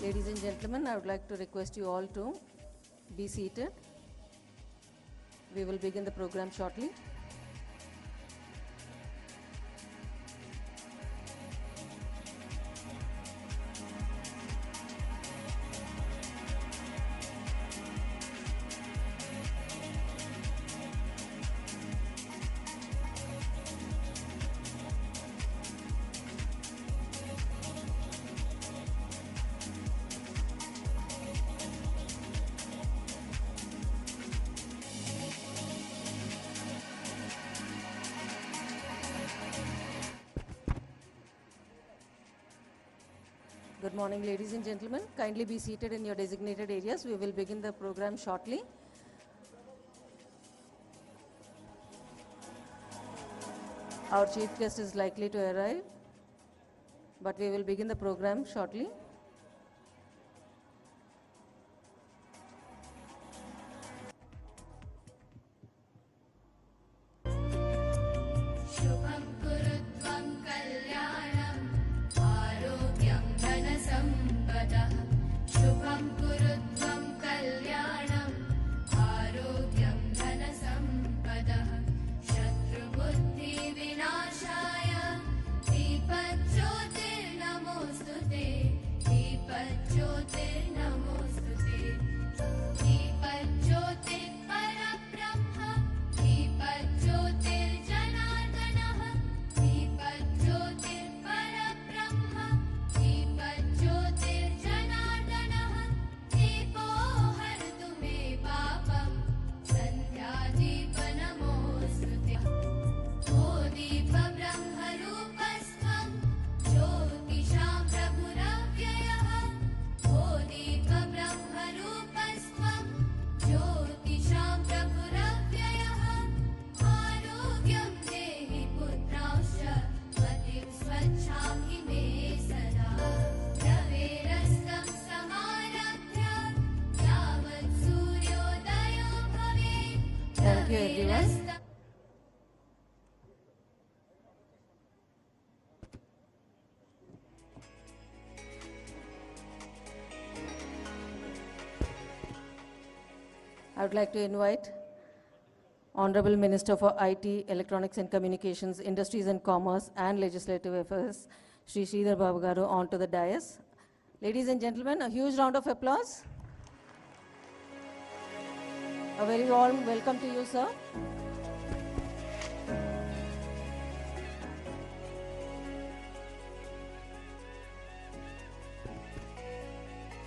Ladies and gentlemen, I would like to request you all to be seated. We will begin the program shortly. Good morning, ladies and gentlemen. Kindly be seated in your designated areas. We will begin the program shortly. Our chief guest is likely to arrive, but we will begin the program shortly. Thank you, everyone. I would like to invite Honorable Minister for IT, Electronics and Communications, Industries and Commerce and Legislative Affairs, Shri Sridhar Babu Garu, onto the dais. Ladies and gentlemen, a huge round of applause. A very warm welcome to you, sir.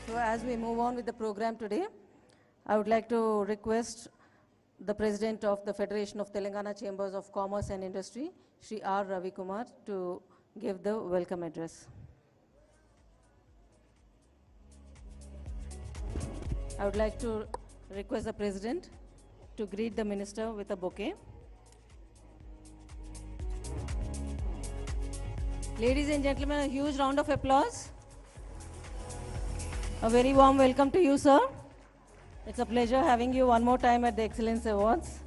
So as we move on with the program today, I would like to request the President of the Federation of Telangana Chambers of Commerce and Industry, Shri R. Ravi Kumar, to give the welcome address. I would like to request the President to greet the Minister with a bouquet. Ladies and gentlemen, a huge round of applause. A very warm welcome to you, sir. It's a pleasure having you one more time at the Excellence Awards.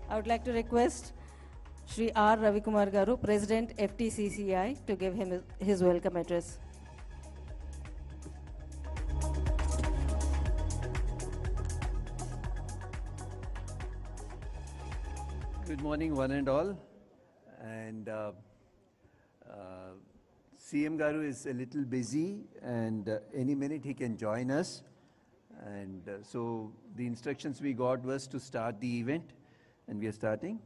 I would like to request Shri R. Ravi Kumar Garu, President FTCCI, to give him his welcome address. Good morning, one and all. And CM Garu is a little busy, and any minute he can join us. And so the instructions we got was to start the event, and we are starting.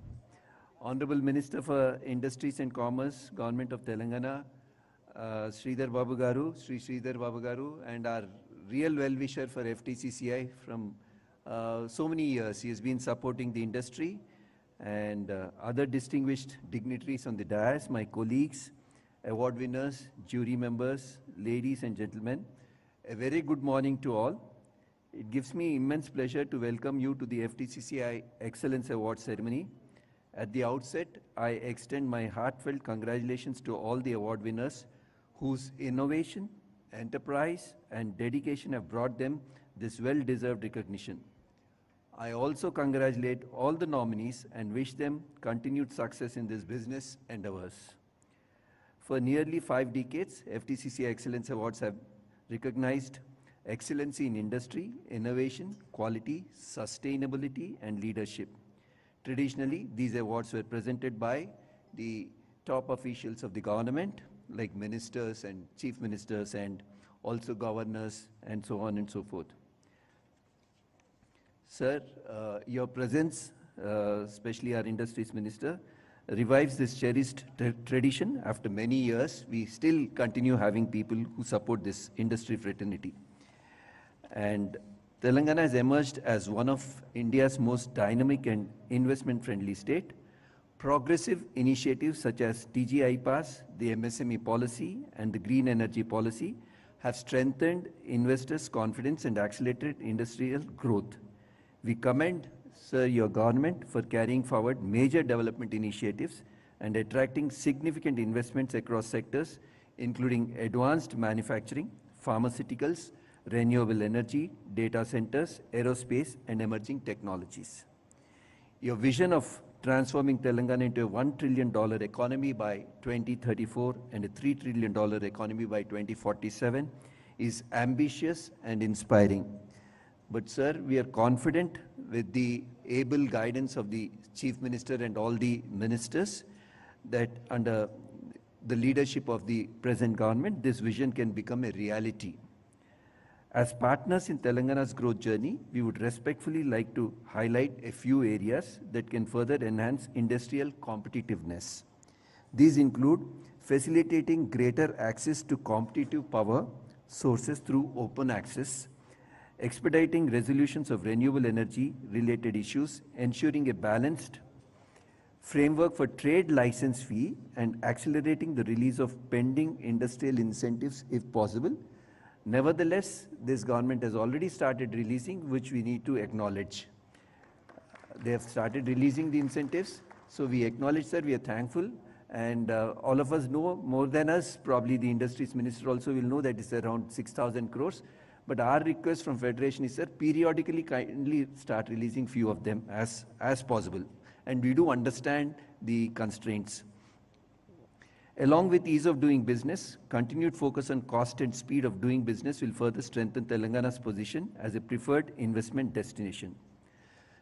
Honorable Minister for Industries and Commerce, Government of Telangana, Sridhar Babu Garu, Sri Sridhar Babu Garu, and our real well-wisher for FTCCI from so many years. He has been supporting the industry, and other distinguished dignitaries on the dais, my colleagues, award winners, jury members, ladies and gentlemen, a very good morning to all. It gives me immense pleasure to welcome you to the FTCCI Excellence Award ceremony. At the outset, I extend my heartfelt congratulations to all the award winners whose innovation, enterprise, and dedication have brought them this well-deserved recognition. I also congratulate all the nominees and wish them continued success in this business endeavors. For nearly 5 decades, FTCCI Excellence Awards have recognized excellency in industry, innovation, quality, sustainability, and leadership. Traditionally, these awards were presented by the top officials of the government, like ministers and chief ministers, and also governors, and so on and so forth. Sir, your presence, especially our industries minister, revives this cherished tradition. After many years, we still continue having people who support this industry fraternity. And Telangana has emerged as one of India's most dynamic and investment-friendly state. Progressive initiatives such as TGI Pass, the MSME policy, and the green energy policy have strengthened investors' confidence and accelerated industrial growth. We commend, sir, your government for carrying forward major development initiatives and attracting significant investments across sectors, including advanced manufacturing, pharmaceuticals, renewable energy, data centers, aerospace, and emerging technologies. Your vision of transforming Telangana into a $1 trillion economy by 2034 and a $3 trillion economy by 2047 is ambitious and inspiring. But sir, we are confident with the able guidance of the Chief Minister and all the ministers that under the leadership of the present government, this vision can become a reality. As partners in Telangana's growth journey, we would respectfully like to highlight a few areas that can further enhance industrial competitiveness. These include facilitating greater access to competitive power sources through open access, expediting resolutions of renewable energy related issues, ensuring a balanced framework for trade license fee, and accelerating the release of pending industrial incentives if possible. Nevertheless, this government has already started releasing, which we need to acknowledge. They have started releasing the incentives, so we acknowledge, sir, we are thankful, and all of us know more than us, probably the industries minister also will know that it's around 6,000 crores. But our request from Federation is, sir, periodically kindly start releasing few of them as possible. And we do understand the constraints. Along with ease of doing business, continued focus on cost and speed of doing business will further strengthen Telangana's position as a preferred investment destination.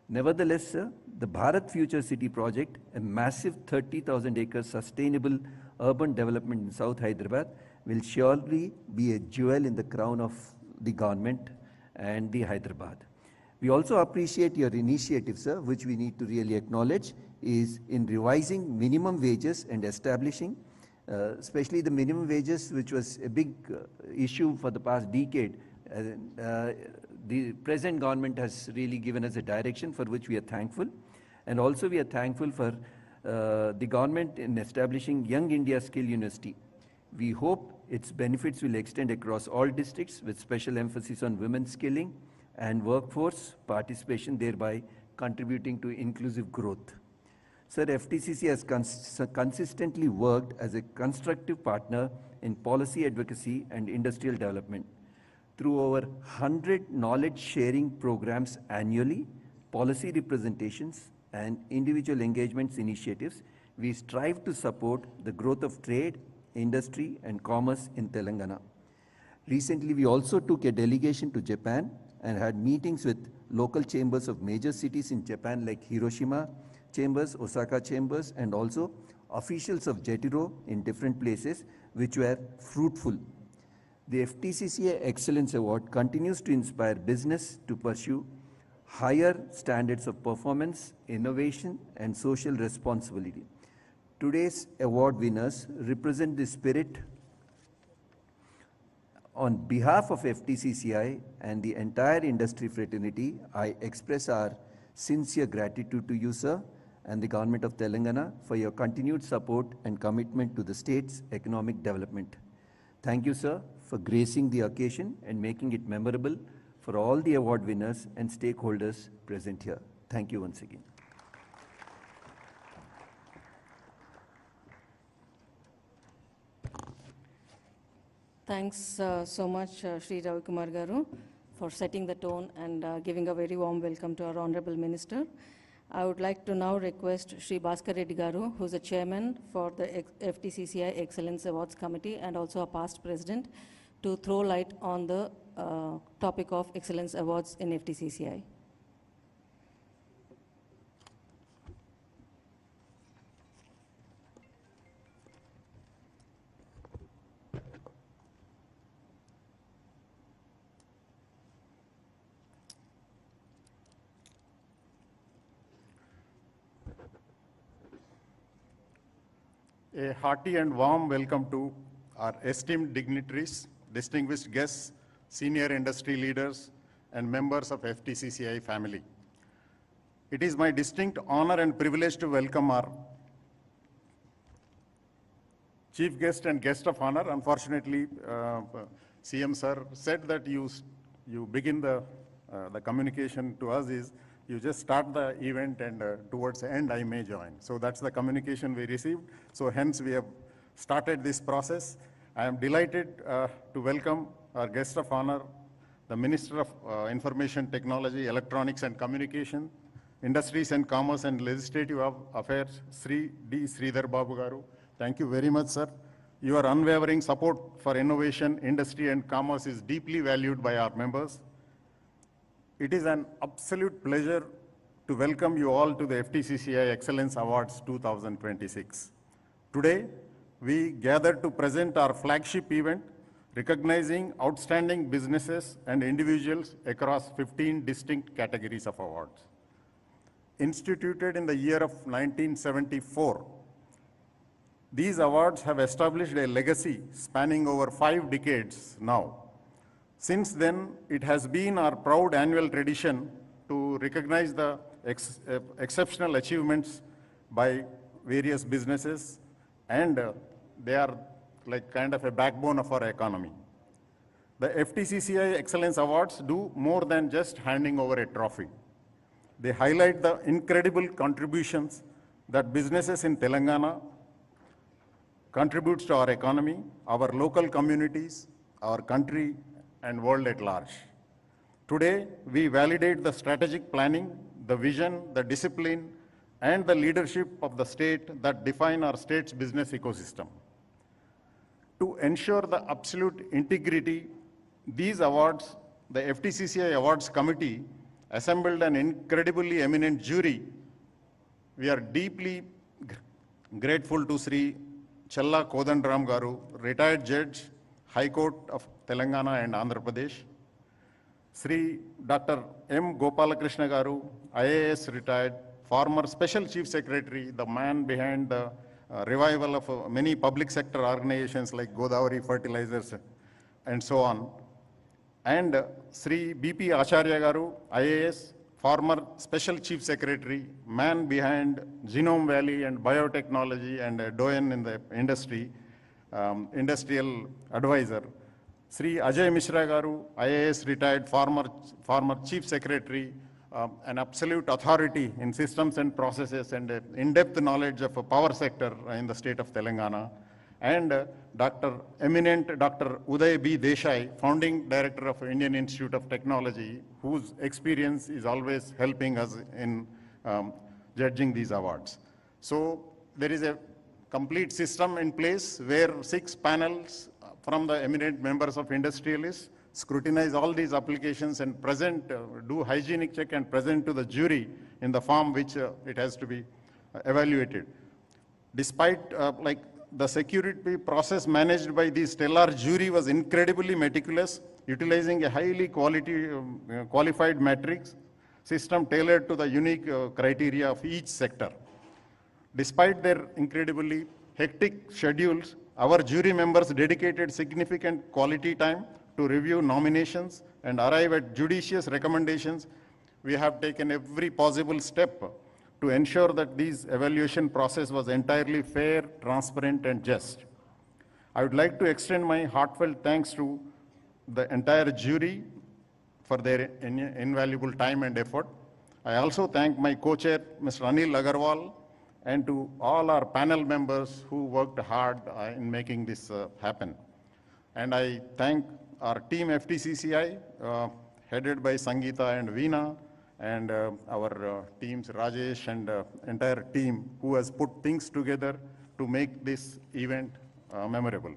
Nevertheless, sir, the Bharat Future City project, a massive 30,000 acre sustainable urban development in South Hyderabad, will surely be a jewel in the crown of the government and the Hyderabad. We also appreciate your initiative, sir, which we need to really acknowledge, is in revising minimum wages and establishing, especially the minimum wages, which was a big issue for the past decade. The present government has really given us a direction for which we are thankful. And also we are thankful for the government in establishing Young India Skill University. We hope its benefits will extend across all districts with special emphasis on women's skilling and workforce participation, thereby contributing to inclusive growth. Sir, FTCC has consistently worked as a constructive partner in policy advocacy and industrial development. Through over 100 knowledge sharing programs annually, policy representations, and individual engagements initiatives, we strive to support the growth of trade, industry, and commerce in Telangana. Recently, we also took a delegation to Japan and had meetings with local chambers of major cities in Japan like Hiroshima chambers, Osaka chambers, and also officials of JETRO in different places, which were fruitful. The FTCCI Excellence Award continues to inspire business to pursue higher standards of performance, innovation, and social responsibility. Today's award winners represent the spirit. On behalf of FTCCI and the entire industry fraternity, I express our sincere gratitude to you, sir, and the government of Telangana for your continued support and commitment to the state's economic development. Thank you, sir, for gracing the occasion and making it memorable for all the award winners and stakeholders present here. Thank you once again. Thanks so much, Sri Ravi Kumar Garu. for setting the tone and giving a very warm welcome to our Honorable Minister. I would like to now request Shri Bhaskar Reddy Garu, who is the chairman for the FTCCI Excellence Awards Committee and also a past president, to throw light on the topic of Excellence Awards in FTCCI. A hearty and warm welcome to our esteemed dignitaries, distinguished guests, senior industry leaders, and members of FTCCI family. It is my distinct honor and privilege to welcome our chief guest and guest of honor. Unfortunately, CM sir said that you begin the communication to us is you just start the event and towards the end I may join. So that's the communication we received. So hence we have started this process. I am delighted to welcome our guest of honor, the Minister of Information Technology, Electronics and Communication, Industries and Commerce and Legislative Affairs, Sri D. Sridhar Babu Garu. Thank you very much, sir. Your unwavering support for innovation, industry and commerce is deeply valued by our members. It is an absolute pleasure to welcome you all to the FTCCI Excellence Awards 2026. Today, we gather to present our flagship event, recognizing outstanding businesses and individuals across 15 distinct categories of awards. Instituted in the year of 1974, these awards have established a legacy spanning over 5 decades now. Since then, it has been our proud annual tradition to recognize the exceptional achievements by various businesses, and they are like kind of a backbone of our economy. The FTCCI Excellence Awards do more than just handing over a trophy. They highlight the incredible contributions that businesses in Telangana contributes to our economy, our local communities, our country, and world at large. Today, we validate the strategic planning, the vision, the discipline, and the leadership of the state that define our state's business ecosystem. To ensure the absolute integrity, these awards, the FTCCI Awards Committee assembled an incredibly eminent jury. We are deeply grateful to Sri Challa Kodandram Garu, retired judge, High Court of Telangana and Andhra Pradesh. Sri Dr. M. Gopalakrishna Garu, IAS retired, former Special Chief Secretary, the man behind the revival of many public sector organizations like Godavari Fertilizers and so on. And Sri B.P. Acharya Garu, IAS, former Special Chief Secretary, man behind Genome Valley and biotechnology and a doyen in the industry, industrial advisor. Sri Ajay Mishra Garu, IAS retired, former Chief Secretary, an absolute authority in systems and processes and in-depth knowledge of a power sector in the state of Telangana. And eminent Dr. Uday B. Desai, founding director of Indian Institute of Technology, whose experience is always helping us in judging these awards. So there is a complete system in place where 6 panels from the eminent members of industrialists scrutinize all these applications and present, do hygienic check and present to the jury in the form which it has to be evaluated. Despite the security process managed by the stellar jury was incredibly meticulous, utilizing a highly qualified matrix system tailored to the unique criteria of each sector. Despite their incredibly hectic schedules, our jury members dedicated significant quality time to review nominations and arrive at judicious recommendations. We have taken every possible step to ensure that this evaluation process was entirely fair, transparent, and just. I would like to extend my heartfelt thanks to the entire jury for their invaluable time and effort. I also thank my co-chair, Mr. Anil Agarwal, and to all our panel members who worked hard in making this happen. And I thank our team FTCCI, headed by Sangeeta and Veena, and our teams, Rajesh and entire team, who has put things together to make this event memorable.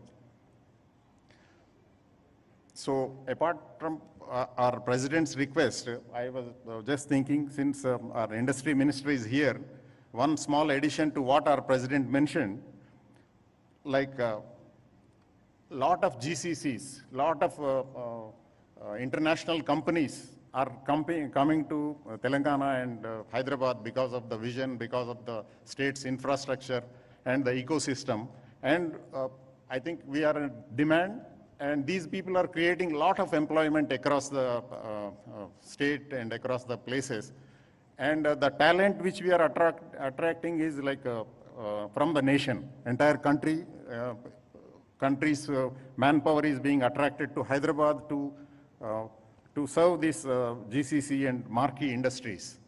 So apart from our president's request, I was just thinking, since our industry minister is here, one small addition to what our president mentioned, like lot of GCCs, lot of international companies are coming to Telangana and Hyderabad because of the vision, because of the state's infrastructure and the ecosystem. And I think we are in demand, and these people are creating a lot of employment across the state and across the places. And the talent which we are attracting is like from the nation, entire country. Country's manpower is being attracted to Hyderabad to serve this GCC and marquee industries.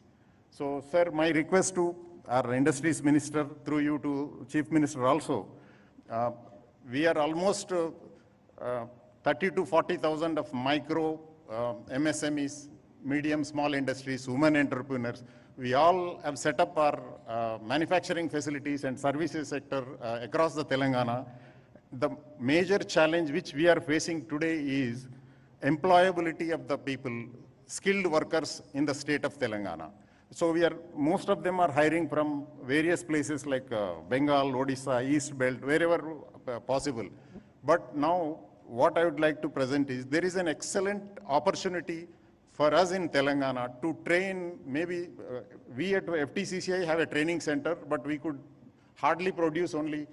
So, sir, my request to our industries minister, through you to chief minister also, we are almost 30 to 40,000 of micro MSMEs, medium, small industries, women entrepreneurs. We all have set up our manufacturing facilities and services sector across the Telangana. The major challenge which we are facing today is employability of the people, skilled workers in the state of Telangana. So most of them are hiring from various places like Bengal, Odisha, East Belt, wherever possible. But now what I would like to present is there is an excellent opportunity for us in Telangana to train. Maybe we at FTCCI have a training center, but we could hardly produce only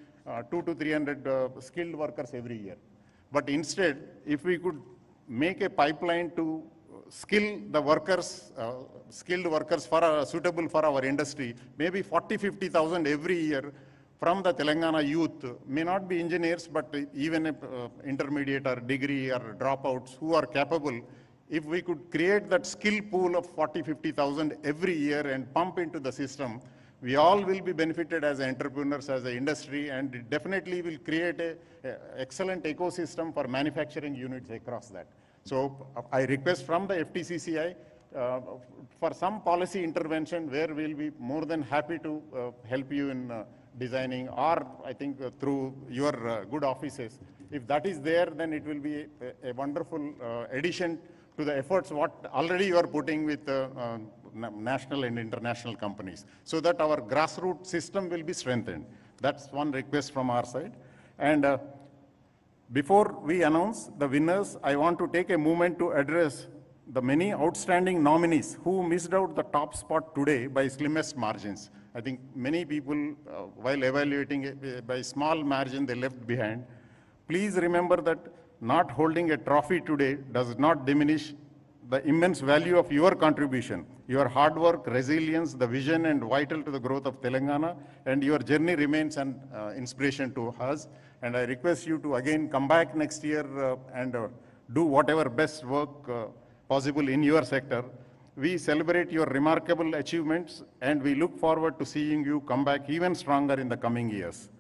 200 to 300 skilled workers every year. But instead, if we could make a pipeline to skill the workers, skilled workers suitable for our industry, maybe 40, 50,000 every year from the Telangana youth, may not be engineers, but even intermediate or degree or dropouts who are capable. If we could create that skill pool of 40, 50,000 every year and pump into the system, we all will be benefited as entrepreneurs, as an industry, and it definitely will create an excellent ecosystem for manufacturing units across that. So I request from the FTCCI for some policy intervention where we'll be more than happy to help you in designing, or I think through your good offices. If that is there, then it will be a wonderful addition to the efforts what already you are putting with national and international companies, so that our grassroots system will be strengthened. That's one request from our side. And before we announce the winners, I want to take a moment to address the many outstanding nominees who missed out the top spot today by slimmest margins. I think many people, while evaluating by small margin, they left behind. Please remember that not holding a trophy today does not diminish the immense value of your contribution. Your hard work, resilience, the vision, and vital to the growth of Telangana, and your journey remains an inspiration to us. And I request you to again come back next year and do whatever best work possible in your sector. We celebrate your remarkable achievements, and we look forward to seeing you come back even stronger in the coming years.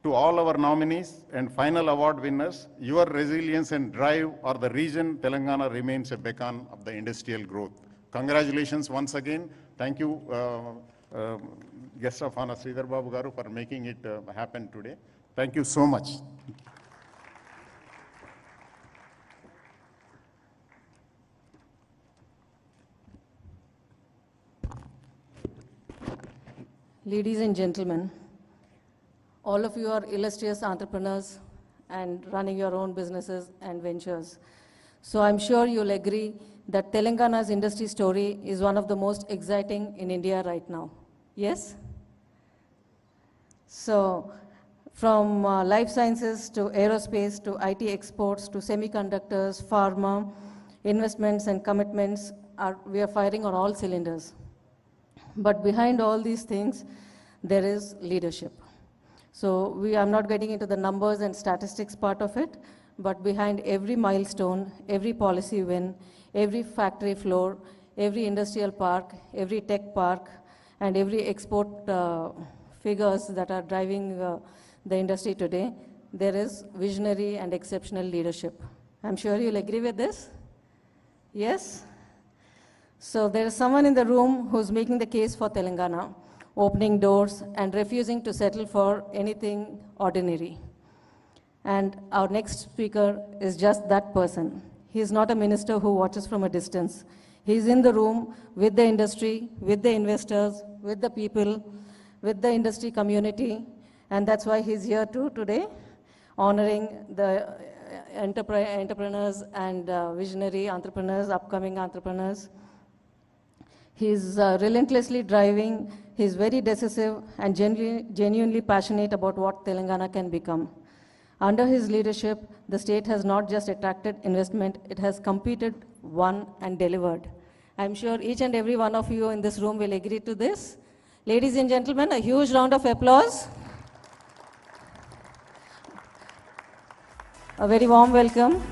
To all our nominees and final award winners, your resilience and drive or the region Telangana remains a beacon of the industrial growth. Congratulations once again. Thank you, guest of honor Sridhar Babu Garu, for making it happen today. Thank you so much. Ladies and gentlemen, all of you are illustrious entrepreneurs and running your own businesses and ventures. So I'm sure you'll agree that Telangana's industry story is one of the most exciting in India right now. Yes? So from life sciences to aerospace to IT exports to semiconductors, pharma, investments and commitments, we are firing on all cylinders. But behind all these things, there is leadership. So I'm not getting into the numbers and statistics part of it, but behind every milestone, every policy win, every factory floor, every industrial park, every tech park, and every export figures that are driving the industry today, there is visionary and exceptional leadership. I'm sure you'll agree with this. Yes? So there is someone in the room who's making the case for Telangana, opening doors and refusing to settle for anything ordinary. And our next speaker is just that person. He is not a minister who watches from a distance. He is in the room with the industry, with the investors, with the people, with the industry community, and that's why he's here too today, honoring the entrepreneurs and visionary entrepreneurs, upcoming entrepreneurs. He's relentlessly driving, he's very decisive and genuinely passionate about what Telangana can become. Under his leadership, the state has not just attracted investment, it has competed, won, and delivered. I'm sure each and every one of you in this room will agree to this. Ladies and gentlemen, a huge round of applause. A very warm welcome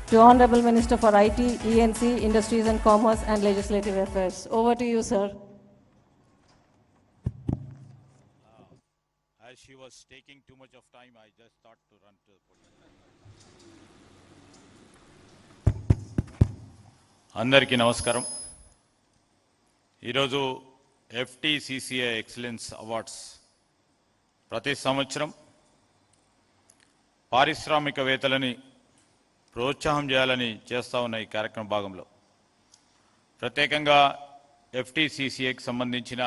to Honorable Minister for IT, ENC, Industries and Commerce and Legislative Affairs. Over to you, sir. As she was taking too much of time, I just thought to run to the podium. అందరికీ నమస్కారం. ఈరోజు FTCCI excellence awards ప్రతి సంవత్సరం పారిశ్రామికవేత్తలని ప్రోత్సాహం చేయాలని చేస్తూ ఉన్న ఈ కార్యక్రమ భాగంలో ప్రత్యేకంగా FTCCIకి సంబంధించిన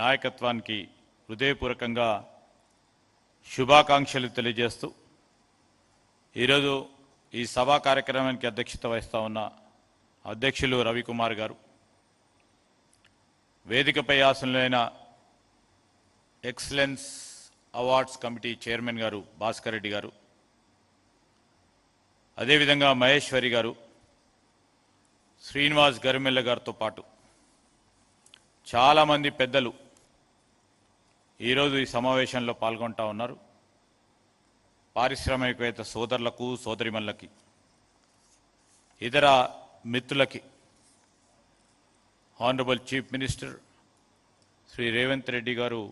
నాయకత్వానికి హృదయపూర్వకంగా శుభాకాంక్షలు తెలియజేస్తూ ఈరోజు ఈ సభా కార్యక్రమానికి అధ్యక్షత వహిస్తూ ఉన్న అధ్యక్షులు రవికుమార్ గారు, వేదికపై ఆసనులైన ఎక్సలెన్స్ అవార్డ్స్ కమిటీ చైర్మన్ గారు భాస్కర్ రెడ్డి గారు, అదేవిధంగా మహేశ్వరి గారు, శ్రీనివాస్ గరిమెల్ల గారితో పాటు చాలామంది పెద్దలు ఈరోజు ఈ సమావేశంలో పాల్గొంటూ ఉన్నారు. పారిశ్రామికవేత్త సోదరులకు, సోదరిమణులకి, ఇతర మిత్రులకి, Honorable Chief Minister Sri Revanth Reddy garu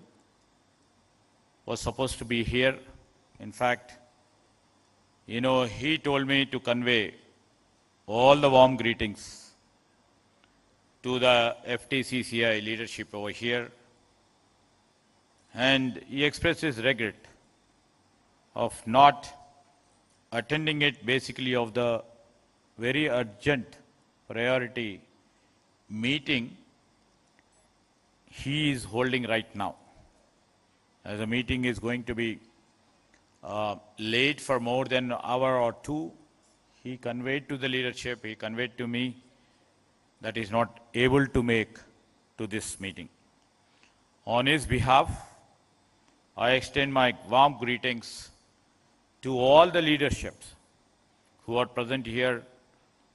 was supposed to be here. In fact, he told me to convey all the warm greetings to the FTCCI leadership over here, and he expressed his regret of not attending it, basically of the very urgent priority meeting he is holding right now. As the meeting is going to be late for more than an hour or two, he conveyed to the leadership, he conveyed to me that he is not able to make to this meeting. On his behalf, I extend my warm greetings to all the leaderships who are present here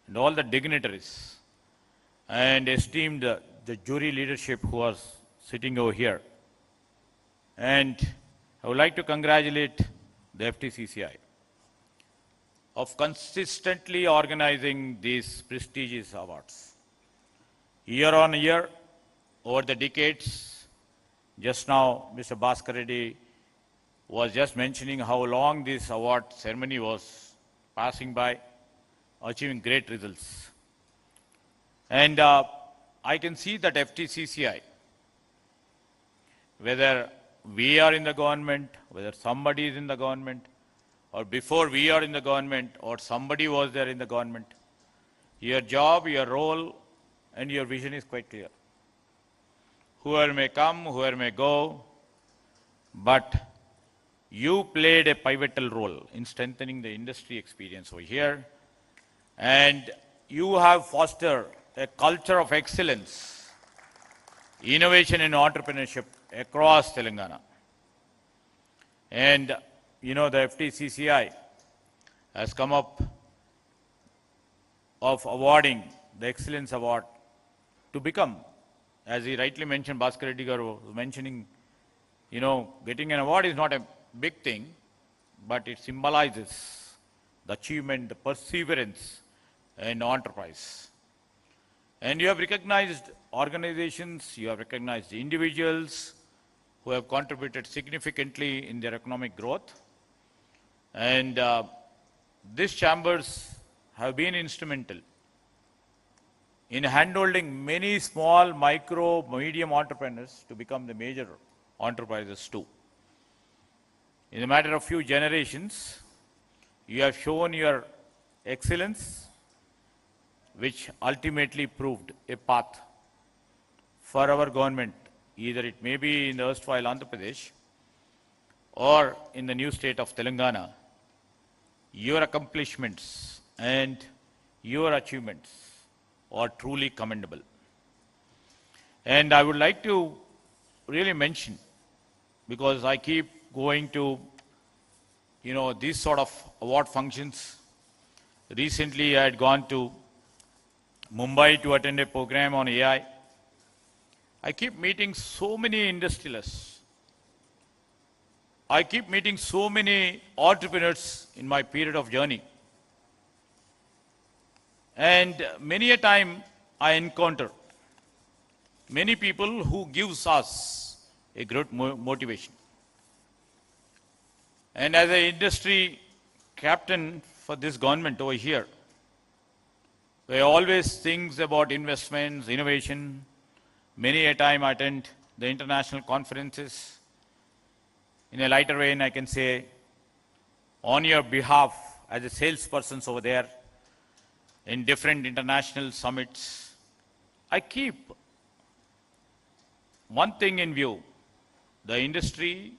and all the dignitaries and esteemed the jury leadership who are sitting over here. And I would like to congratulate the FTCCI of consistently organizing these prestigious awards. Year on year, over the decades, just now Mr. Bhaskar Reddy was just mentioning how long this award ceremony was passing by, achieving great results. And I can see that FTCCI, whether we are in the government, whether somebody is in the government, or before we are in the government, or somebody was there in the government, your job, your role, and your vision is quite clear. Whoever may come, whoever may go, but you played a pivotal role in strengthening the industry experience over here, and you have fostered a culture of excellence, innovation and entrepreneurship across Telangana. And the FTCCI has come up of awarding the Excellence Award to become, as he rightly mentioned, Bhaskar Reddy garu was mentioning, getting an award is not a big thing, but it symbolizes the achievement, the perseverance, and enterprise. And you have recognized organizations, you have recognized individuals who have contributed significantly in their economic growth. And these chambers have been instrumental in handholding many small, micro, medium entrepreneurs to become the major enterprises too. In a matter of few generations, you have shown your excellence, which ultimately proved a path for our government, either it may be in the erstwhile Andhra Pradesh or in the new state of Telangana. Your accomplishments and your achievements are truly commendable. And I would like to really mention, because I keep going to, these sort of award functions. Recently, I had gone to Mumbai to attend a program on AI. I keep meeting so many industrialists. I keep meeting so many entrepreneurs in my period of journey. And many a time I encounter many people who gives us a great motivation. And as an industry captain for this government over here, we always think about investments, innovation. Many a time I attend the international conferences. In a lighter vein, I can say, on your behalf, as a salesperson over there, in different international summits, I keep one thing in view: the industry,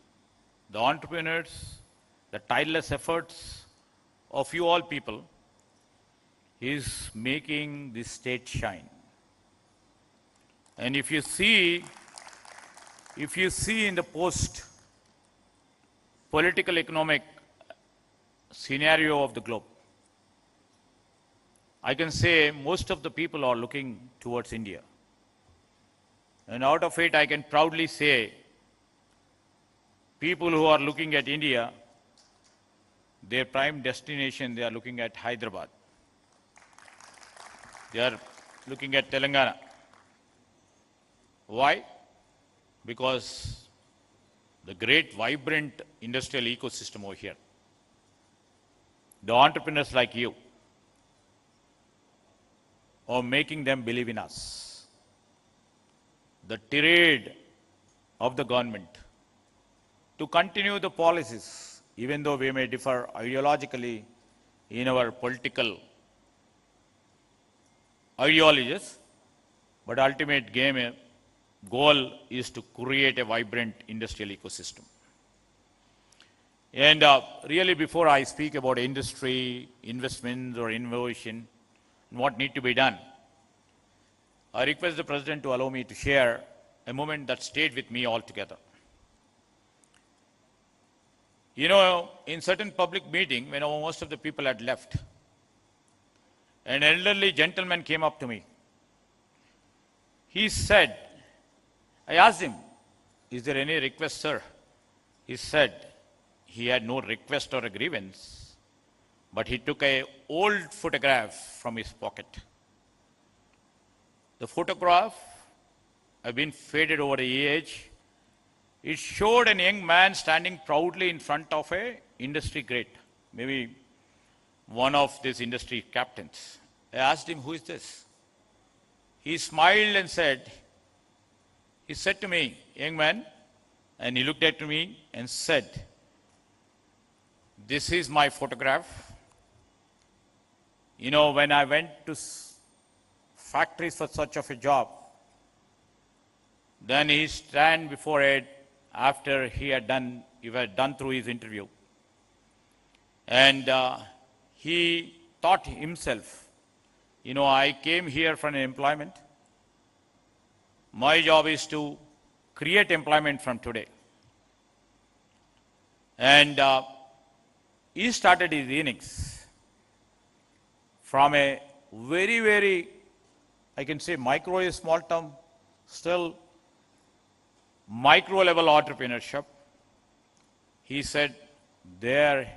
the entrepreneurs, the tireless efforts of you all people is making this state shine. And if you see in the post-political economic scenario of the globe, I can say most of the people are looking towards India. And out of it, I can proudly say, people who are looking at India, their prime destination, they are looking at Hyderabad. They are looking at Telangana. Why? Because the great, vibrant industrial ecosystem over here, the entrepreneurs like you, are making them believe in us. The tirade of the government to continue the policies, even though we may differ ideologically in our political ideologies, but ultimate goal is to create a vibrant industrial ecosystem. And really, before I speak about industry, investments or innovation, and what need to be done, I request the President to allow me to share a moment that stayed with me altogether. In certain public meeting, when most of the people had left, an elderly gentleman came up to me. He said, I asked him, is there any request, sir? He said he had no request or a grievance, but he took an old photograph from his pocket. The photograph had been faded over the age. It showed a young man standing proudly in front of an industry great, maybe one of these industry captains. I asked him, who is this? He smiled and he said to me, young man, and he looked at me and said, this is my photograph. When I went to factories for such of a job, then he stand before it after he had done through his interview. And he thought himself, I came here for an employment. My job is to create employment from today. And he started his innings from a very, very, I can say micro is small term, still micro level entrepreneurship. He said there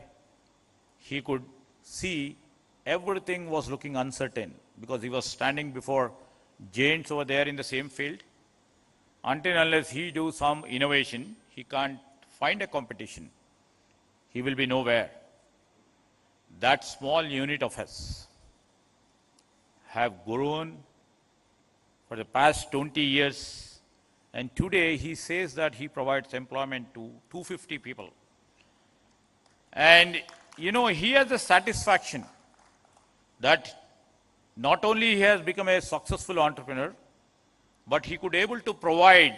he could see everything was looking uncertain because he was standing before giants over there in the same field. Until unless he do some innovation, he can't find a competition. He will be nowhere. That small unit of us have grown for the past 20 years. And today he says that he provides employment to 250 people. And you know, he has the satisfaction that not only he has become a successful entrepreneur, but he could able to provide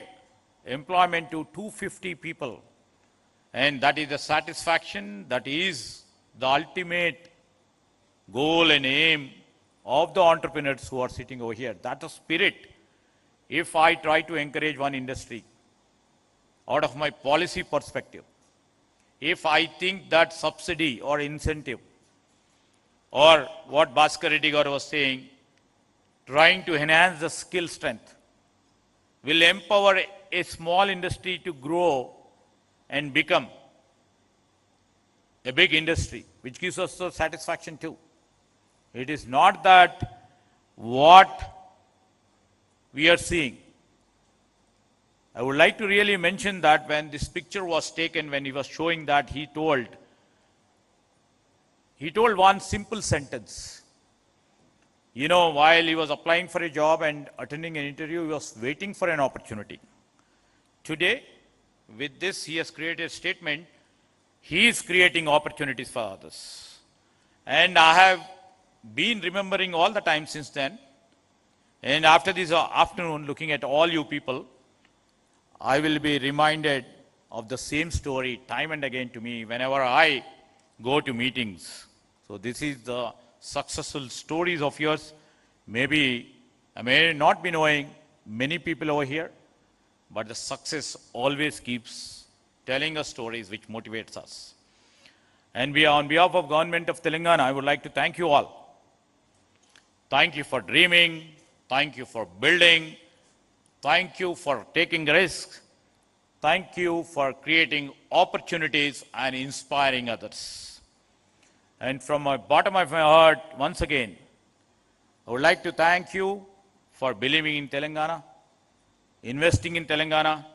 employment to 250 people. And that is the satisfaction, that is the ultimate goal and aim of the entrepreneurs who are sitting over here. That's the spirit. If I try to encourage one industry out of my policy perspective, if I think that subsidy or incentive, or what Bhaskar Reddy Garu was saying, trying to enhance the skill strength, will empower a small industry to grow and become a big industry, which gives us the satisfaction too. It is not that what we are seeing. I would like to really mention that when this picture was taken, when he was showing that, he told one simple sentence. You know, while he was applying for a job and attending an interview, he was waiting for an opportunity. Today, with this, he has created a statement. He is creating opportunities for others. And I have been remembering all the time since then. And after this afternoon, looking at all you people, I will be reminded of the same story time and again to me whenever I go to meetings. So this is the successful stories of yours. Maybe I may not be knowing many people over here, but the success always keeps telling us stories which motivates us. And we are, on behalf of Government of Telangana, I would like to thank you all. Thank you for dreaming. Thank you for building. Thank you for taking risks. Thank you for creating opportunities and inspiring others. And from the bottom of my heart, once again, I would like to thank you for believing in Telangana, investing in Telangana,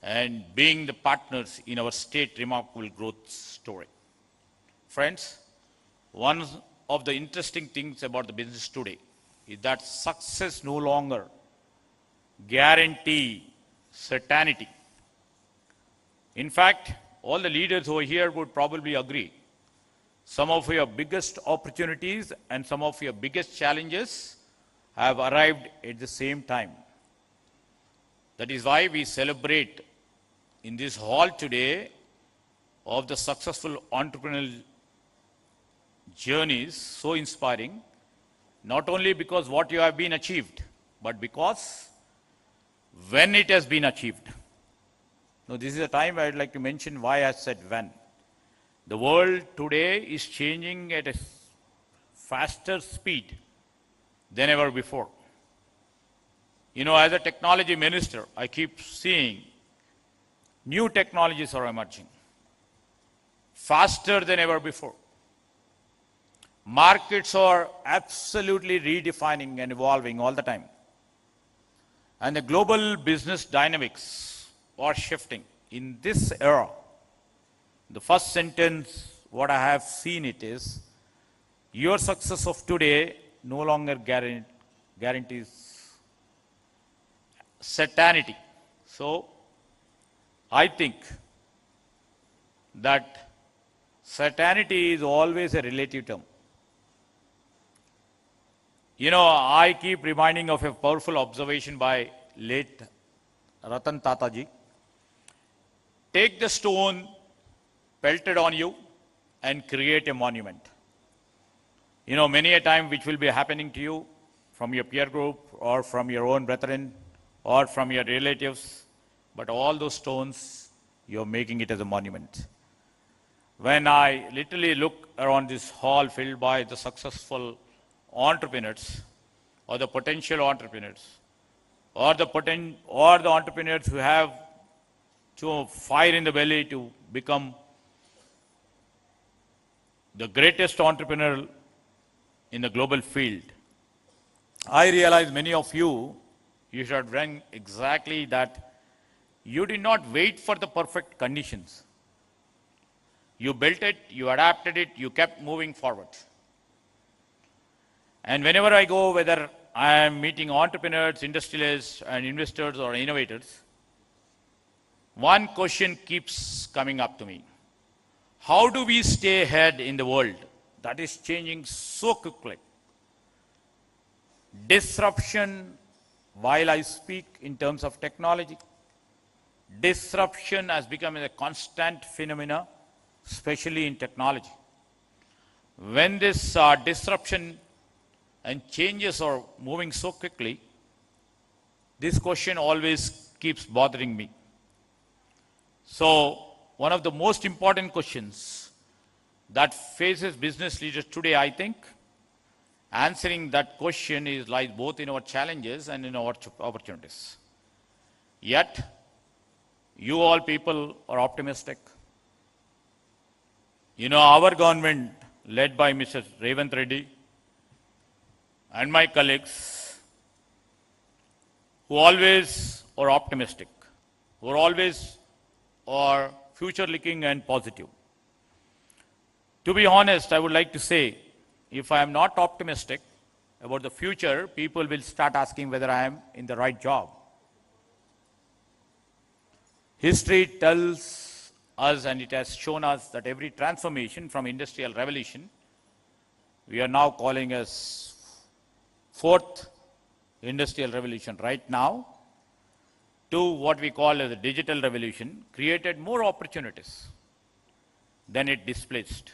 and being the partners in our state remarkable growth story. Friends, one of the interesting things about the business today is that success no longer guarantee certainty. In fact, all the leaders over here would probably agree. Some of your biggest opportunities and some of your biggest challenges have arrived at the same time. That is why we celebrate in this hall today of the successful entrepreneurial journeys, so inspiring, not only because what you have been achieved, but because when it has been achieved. Now, this is a time I would like to mention why I said when. The world today is changing at a faster speed than ever before. You know, as a technology minister, I keep seeing new technologies are emerging faster than ever before. Markets are absolutely redefining and evolving all the time. And the global business dynamics are shifting. In this era, the first sentence, what I have seen it is, your success of today no longer guarantees certainty. So, I think that certainty is always a relative term. You know, I keep reminding of a powerful observation by late Ratan Tataji. Take the stone pelted on you and create a monument. You know, many a time which will be happening to you from your peer group or from your own brethren or from your relatives, but all those stones, you're making it as a monument. When I literally look around this hall filled by the successful entrepreneurs or the potential entrepreneurs or the entrepreneurs who have fire in the belly to become the greatest entrepreneur in the global field, I realize many of you should have done exactly that. You did not wait for the perfect conditions. You built it, you adapted it, you kept moving forward. And whenever I go, whether I am meeting entrepreneurs, industrialists, and investors or innovators, one question keeps coming up to me. How do we stay ahead in the world that is changing so quickly? Disruption, while I speak in terms of technology, disruption has become a constant phenomena, especially in technology. When this disruption and changes are moving so quickly, this question always keeps bothering me. So, one of the most important questions that faces business leaders today, I think, answering that question lies both in our challenges and in our opportunities. Yet, you all people are optimistic. You know, our government, led by Mr. Revanth Reddy and my colleagues, who always are optimistic, who are always are future-looking and positive. To be honest, I would like to say, if I am not optimistic about the future, people will start asking whether I am in the right job. History tells us, and it has shown us, that every transformation from industrial revolution, we are now calling as fourth industrial revolution right now, to what we call as the digital revolution, created more opportunities than it displaced.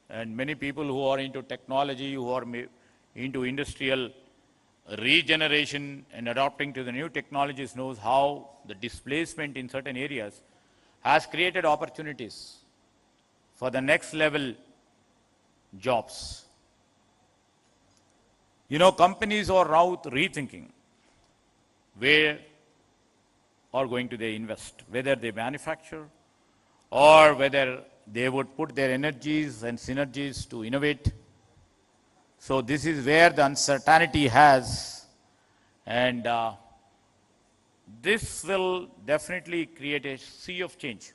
And many people who are into technology, who are into industrial regeneration and adapting to the new technologies, knows how the displacement in certain areas has created opportunities for the next level jobs. You know, companies are now rethinking where are going to they invest, whether they manufacture or whether they would put their energies and synergies to innovate. So this is where the uncertainty has, and this will definitely create a sea of change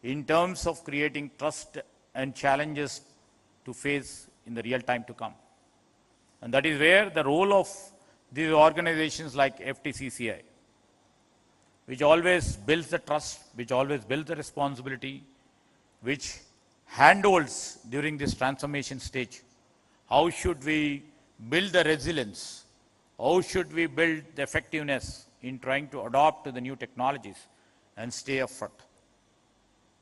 in terms of creating trust and challenges to face in the real time to come. And that is where the role of these organizations like FTCCI, which always builds the trust, which always builds the responsibility, which handholds during this transformation stage. How should we build the resilience? How should we build the effectiveness in trying to adopt to the new technologies and stay up front?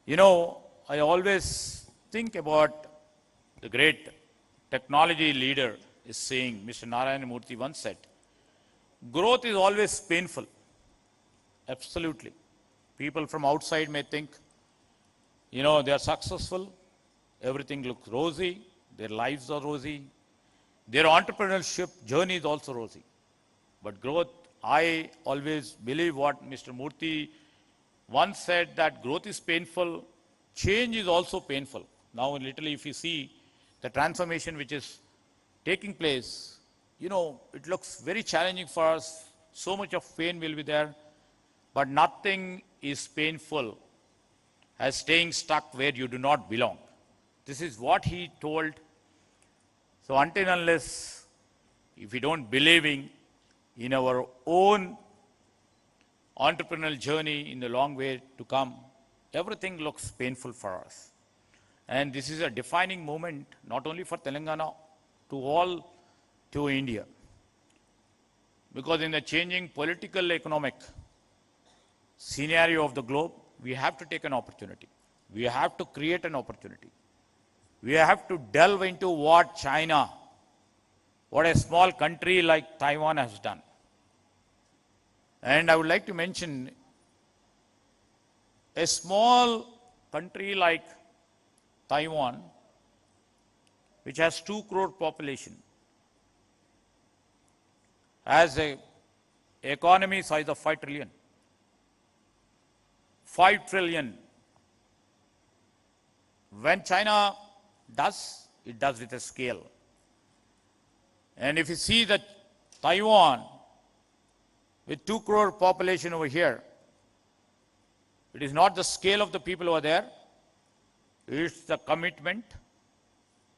You know, I always think about the great technology leader is saying, Mr. Narayana Murthy once said, growth is always painful. Absolutely. People from outside may think, you know, they are successful, everything looks rosy, their lives are rosy, their entrepreneurship journey is also rosy. But growth, I always believe what Mr. Murthy once said, that growth is painful, change is also painful. Now, literally, if you see the transformation which is taking place, you know, it looks very challenging for us. So much of pain will be there, but nothing is painful as staying stuck where you do not belong. This is what he told. So until and unless, if we don't believe in our own entrepreneurial journey in the long way to come, everything looks painful for us. And this is a defining moment, not only for Telangana, to India. Because in the changing political, economic scenario of the globe, we have to take an opportunity. We have to create an opportunity. We have to delve into what China, what a small country like Taiwan has done. And I would like to mention a small country like Taiwan, which has 2 crore population, has an economy size of 5 trillion. 5 trillion. When China does, it does with a scale. And if you see that Taiwan, with 2 crore population over here, it is not the scale of the people over there, it's the commitment,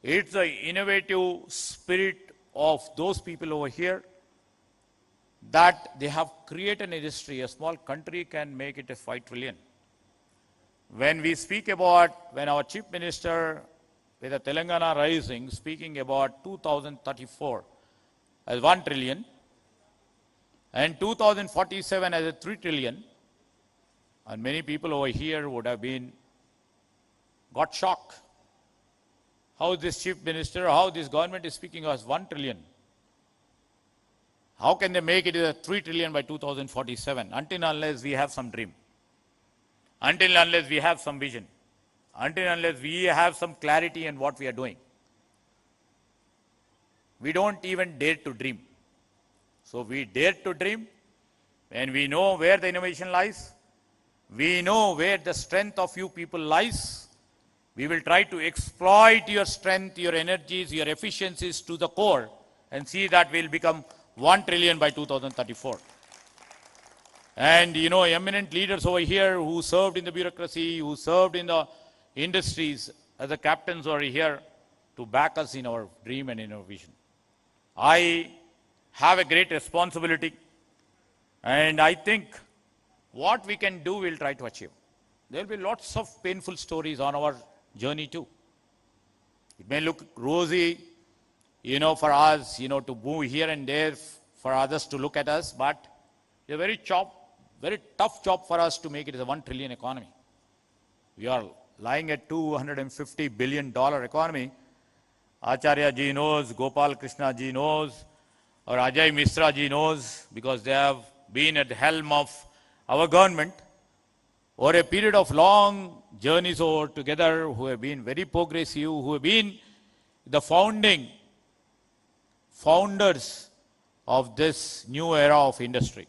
it's the innovative spirit of those people over here that they have created an industry. A small country can make it a 5 trillion. When we speak about, when our Chief Minister with the Telangana Rising speaking about 2034 as 1 trillion and 2047 as a 3 trillion, and many people over here would have got shocked. How this Chief Minister, how this government is speaking as 1 trillion. How can they make it a 3 trillion by 2047? Until unless we have some dream. Until unless we have some vision. Until unless we have some clarity in what we are doing. We don't even dare to dream. So we dare to dream and we know where the innovation lies. We know where the strength of you people lies. We will try to exploit your strength, your energies, your efficiencies to the core and see that we'll become 1 trillion by 2034. And eminent leaders over here who served in the bureaucracy, who served in the industries as the captains are here to back us in our dream and in our vision. I have a great responsibility and I think what we can do, we'll try to achieve. There will be lots of painful stories on our journey too. It may look rosy, for us, to move here and there, for others to look at us, but it's a very tough job for us to make it as a 1 trillion economy. We are lying at $250 billion economy. Acharya ji knows, Gopal Krishna ji knows, or Ajay Misra ji knows, because they have been at the helm of our government over a period of long journeys over together, who have been very progressive, who have been the founders of this new era of industry.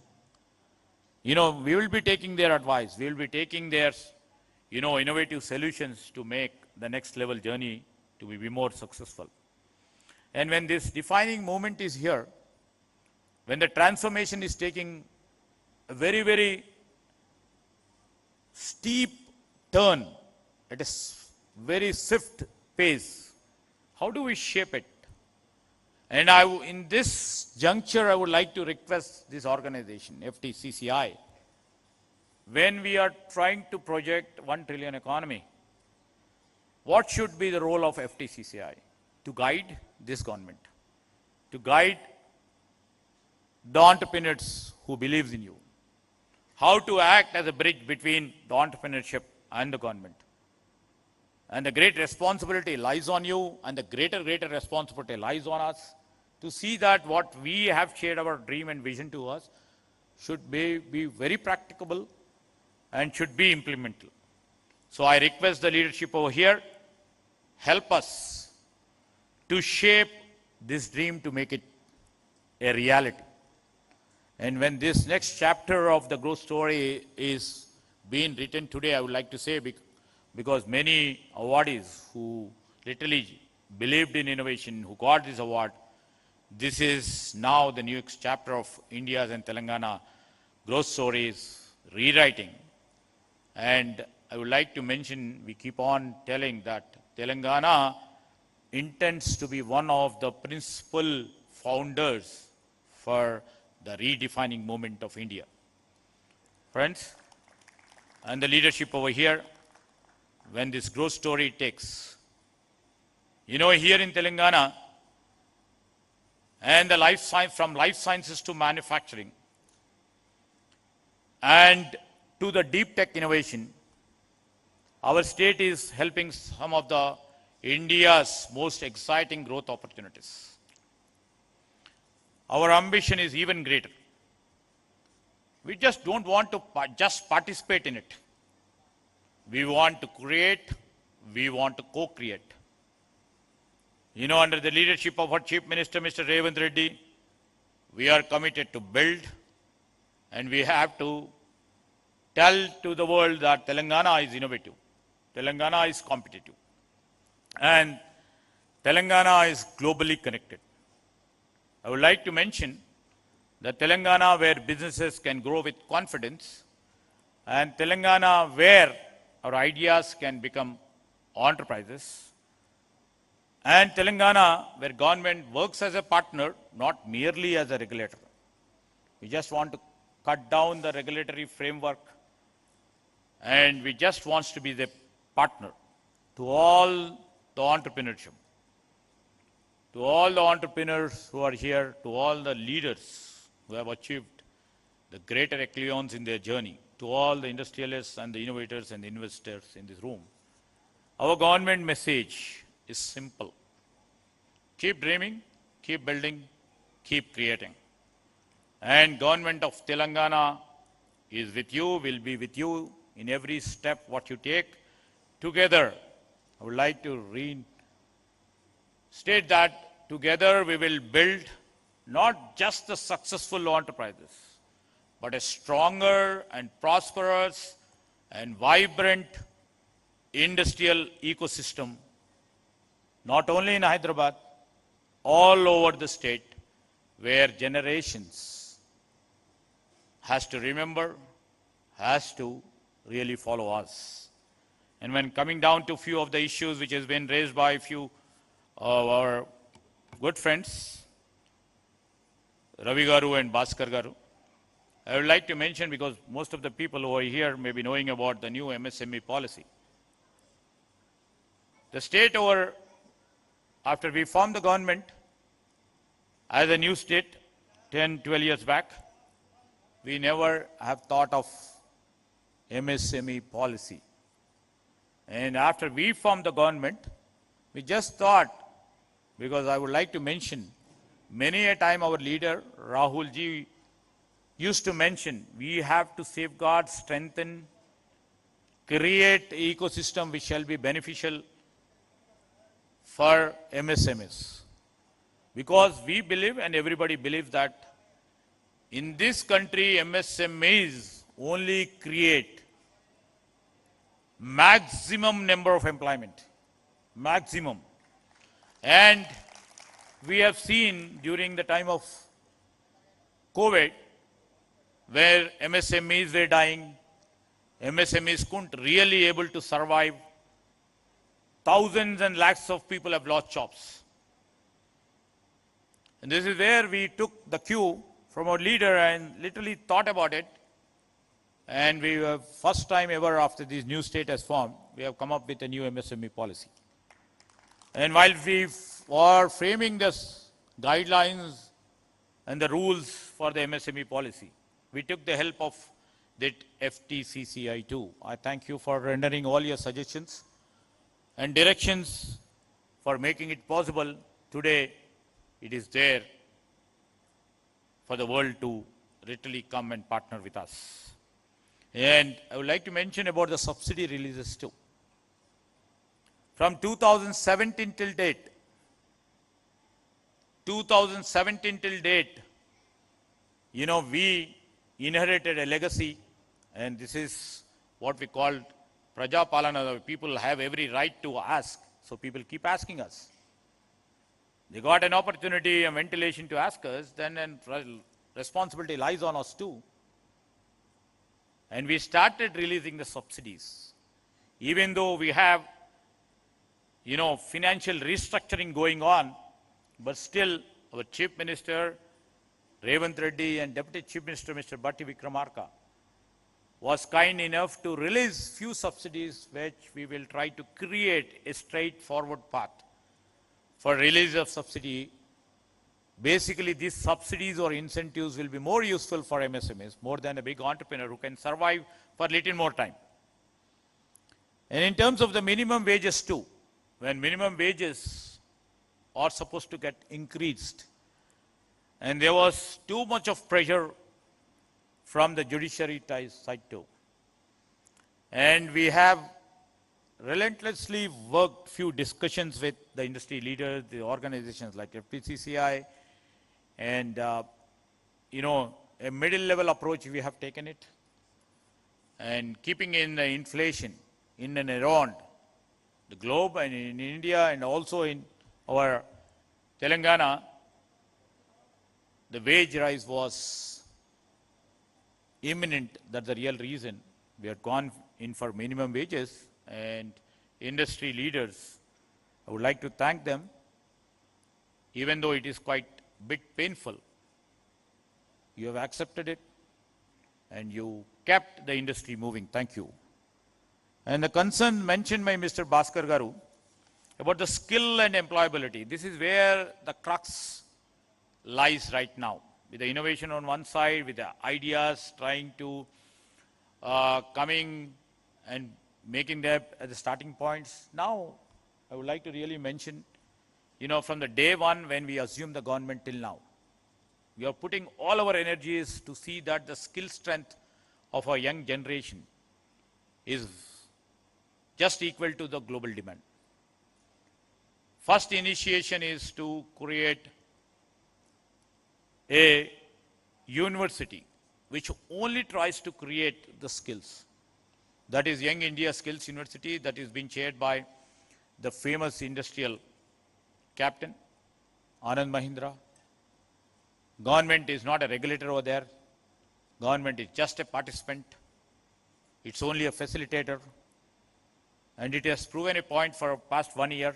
We will be taking their advice. We will be taking their, innovative solutions to make the next level journey to be more successful. And when this defining moment is here, when the transformation is taking a very, very steep turn at a very swift pace, how do we shape it? And in this juncture, I would like to request this organization, FTCCI, when we are trying to project 1 trillion economy, what should be the role of FTCCI? To guide this government, to guide the entrepreneurs who believes in you, how to act as a bridge between the entrepreneurship and the government. And the great responsibility lies on you, and the greater responsibility lies on us to see that what we have shared our dream and vision to us should be very practicable and should be implementable. So I request the leadership over here, help us to shape this dream to make it a reality. And when this next chapter of the growth story is being written today, I would like to say, because many awardees who literally believed in innovation, who got this award, this is now the new chapter of India's and Telangana growth stories rewriting. And I would like to mention, we keep on telling that Telangana intends to be one of the principal founders for the redefining movement of India. Friends, and the leadership over here, when this growth story takes, here in Telangana, and the life science, from life sciences to manufacturing, and to the deep tech innovation, our state is helping some of the India's most exciting growth opportunities. Our ambition is even greater. We just don't want to just participate in it. We want to create, we want to co-create. Under the leadership of our Chief Minister, Mr. Revanth Reddy, we are committed to build, and we have to tell to the world that Telangana is innovative, Telangana is competitive, and Telangana is globally connected. I would like to mention that Telangana where businesses can grow with confidence, and Telangana where our ideas can become enterprises, And Telangana, where government works as a partner, not merely as a regulator. We just want to cut down the regulatory framework, and we just want to be the partner to all the entrepreneurship, to all the entrepreneurs who are here, to all the leaders who have achieved the greater echelons in their journey, to all the industrialists and the innovators and the investors in this room. Our government message is simple. Keep dreaming, keep building, keep creating. And government of Telangana is with you, will be with you in every step what you take. Together, I would like to state that together we will build not just the successful enterprises, but a stronger and prosperous and vibrant industrial ecosystem, not only in Hyderabad, all over the state, where generations has to remember, has to really follow us. And when coming down to few of the issues which has been raised by a few of our good friends, Ravi Garu and Bhaskar Garu, I would like to mention, because most of the people who are here may be knowing about the new MSME policy. The state after we formed the government as a new state 10, 12 years back, we never have thought of MSME policy. And after we formed the government, we just thought, because I would like to mention, many a time our leader, Rahul ji, used to mention, we have to safeguard, strengthen, create an ecosystem which shall be beneficial for MSMEs. Because we believe, and everybody believes, that in this country, MSMEs only create maximum number of employment. Maximum. And we have seen during the time of COVID, where MSMEs were dying, MSMEs couldn't really able to survive. Thousands and lakhs of people have lost jobs. And this is where we took the cue from our leader and literally thought about it. And we have, first time ever after this new state has formed, we have come up with a new MSME policy. And while we were framing this guidelines and the rules for the MSME policy, we took the help of that FTCCI too. I thank you for rendering all your suggestions and directions for making it possible. Today, it is there for the world to literally come and partner with us. And I would like to mention about the subsidy releases too. From 2017 till date, we inherited a legacy, and this is what we call Praja Palana. People have every right to ask, so people keep asking us. They got an opportunity and ventilation to ask us, then responsibility lies on us too. And we started releasing the subsidies. Even though we have, financial restructuring going on, but still our Chief Minister, Revanth Reddy, and Deputy Chief Minister, Mr. Bhatti Vikramarka, was kind enough to release few subsidies, which we will try to create a straightforward path for release of subsidy. Basically, these subsidies or incentives will be more useful for MSMEs, more than a big entrepreneur who can survive for a little more time. And in terms of the minimum wages too, when minimum wages are supposed to get increased, and there was too much of pressure from the judiciary side too. And we have relentlessly worked few discussions with the industry leaders, the organizations like FTCCI, and a middle level approach we have taken it, and keeping in the inflation in and around the globe and in India and also in our Telangana, the wage rise was imminent. That's the real reason we have gone in for minimum wages. And industry leaders, I would like to thank them even though it is quite a bit painful, you have accepted it and you kept the industry moving. Thank you. And the concern mentioned by Mr. Bhaskar Garu about the skill and employability. This is where the crux lies right now. With the innovation on one side, with the ideas trying to coming and making them at the starting points. Now, I would like to really mention, from the day one when we assumed the government till now, we are putting all our energies to see that the skill strength of our young generation is just equal to the global demand. First initiation is to create a university which only tries to create the skills. That is Young India Skills University, that is being chaired by the famous industrial captain, Anand Mahindra. Government is not a regulator over there. Government is just a participant. It's only a facilitator. And it has proven a point for the past 1 year.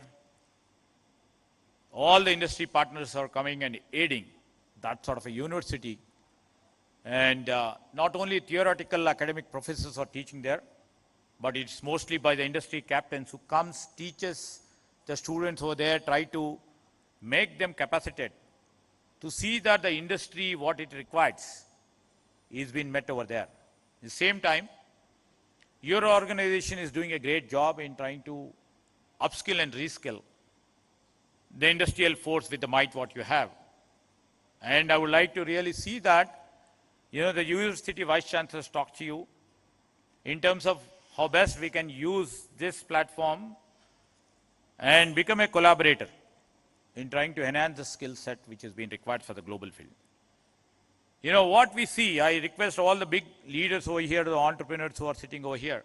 All the industry partners are coming and aiding that sort of a university. And not only theoretical academic professors are teaching there, but it's mostly by the industry captains who comes, teaches the students over there, try to make them capacitated to see that the industry, what it requires, is being met over there. At the same time, your organization is doing a great job in trying to upskill and reskill the industrial force with the might what you have. And I would like to really see that, the university vice chancellors talk to you in terms of how best we can use this platform and become a collaborator in trying to enhance the skill set which has been required for the global field. What we see, I request all the big leaders over here, the entrepreneurs who are sitting over here.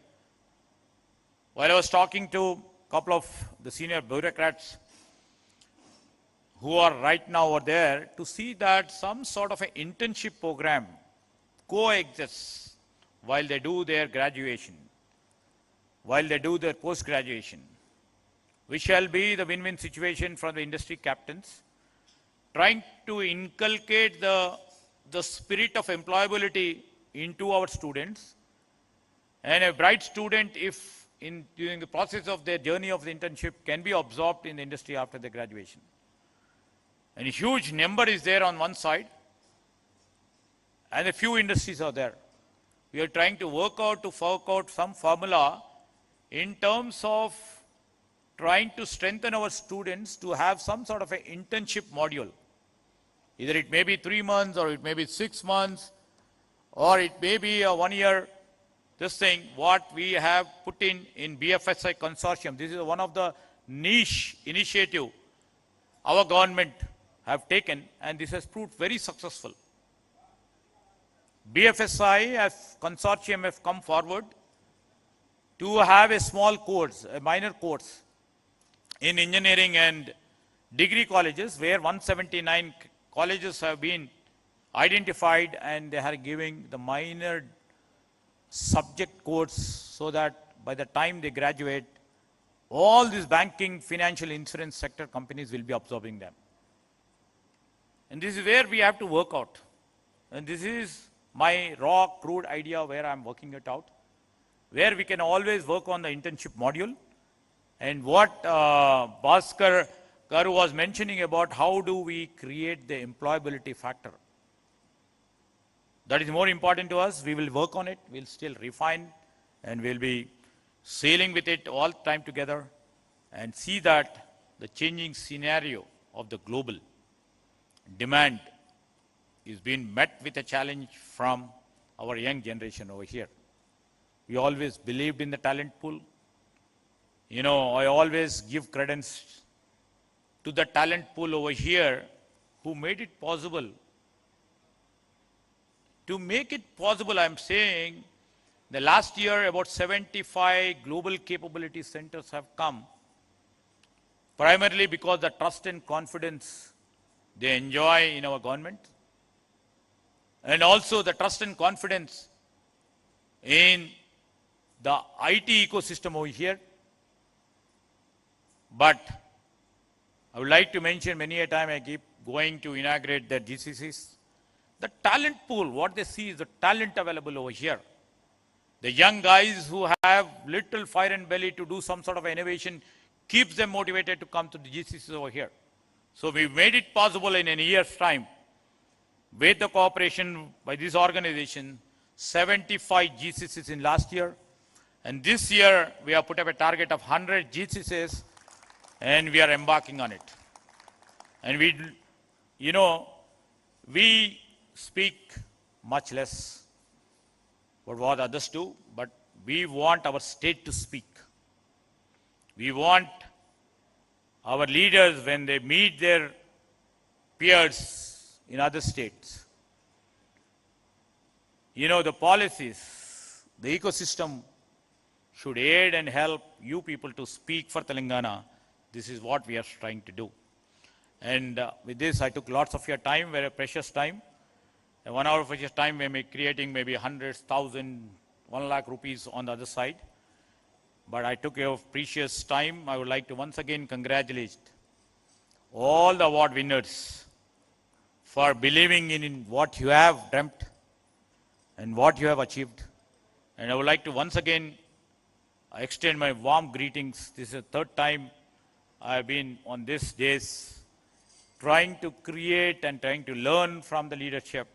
While I was talking to a couple of the senior bureaucrats who are right now over there, to see that some sort of an internship program coexists while they do their graduation, while they do their post-graduation, which shall be the win-win situation for the industry captains, trying to inculcate the spirit of employability into our students. And a bright student, if during the process of their journey of the internship, can be absorbed in the industry after their graduation. And a huge number is there on one side, and a few industries are there. We are trying to work out some formula in terms of trying to strengthen our students to have some sort of an internship module. Either it may be 3 months, or it may be 6 months, or it may be a 1 year. This thing, what we have put in BFSI consortium, this is one of the niche initiative our government have taken, and this has proved very successful. BFSI as consortium have come forward to have a small course, a minor course in engineering and degree colleges, where 179 colleges have been identified, and they are giving the minor subject course so that by the time they graduate, all these banking, financial, insurance sector companies will be absorbing them. And this is where we have to work out. And this is my raw, crude idea where I'm working it out, where we can always work on the internship module. And what Bhaskar Garu was mentioning about how do we create the employability factor. That is more important to us. We will work on it. We'll still refine, and we'll be sailing with it all the time together and see that the changing scenario of the global demand is being met with a challenge from our young generation over here. We always believed in the talent pool. I always give credence to the talent pool over here who made it possible. To make it possible, I'm saying, the last year about 75 global capability centers have come, primarily because the trust and confidence they enjoy in our government, and also the trust and confidence in the IT ecosystem over here. But I would like to mention many a time I keep going to inaugurate the GCCs. The talent pool, what they see is the talent available over here. The young guys who have little fire and belly to do some sort of innovation keeps them motivated to come to the GCCs over here. So we made it possible in a year's time with the cooperation by this organization, 75 GCCs in last year. And this year we have put up a target of 100 GCCs and we are embarking on it. And we speak much less about what others do, but we want our state to speak. We want our leaders, when they meet their peers in other states, the policies, the ecosystem should aid and help you people to speak for Telangana. This is what we are trying to do. And with this, I took lots of your time, very precious time. 1 hour of your time, we may be creating maybe 100,000, 1 lakh rupees on the other side. But I took your precious time. I would like to once again congratulate all the award winners for believing in what you have dreamt and what you have achieved. And I would like to once again extend my warm greetings. This is the third time I have been on these days trying to create and trying to learn from the leadership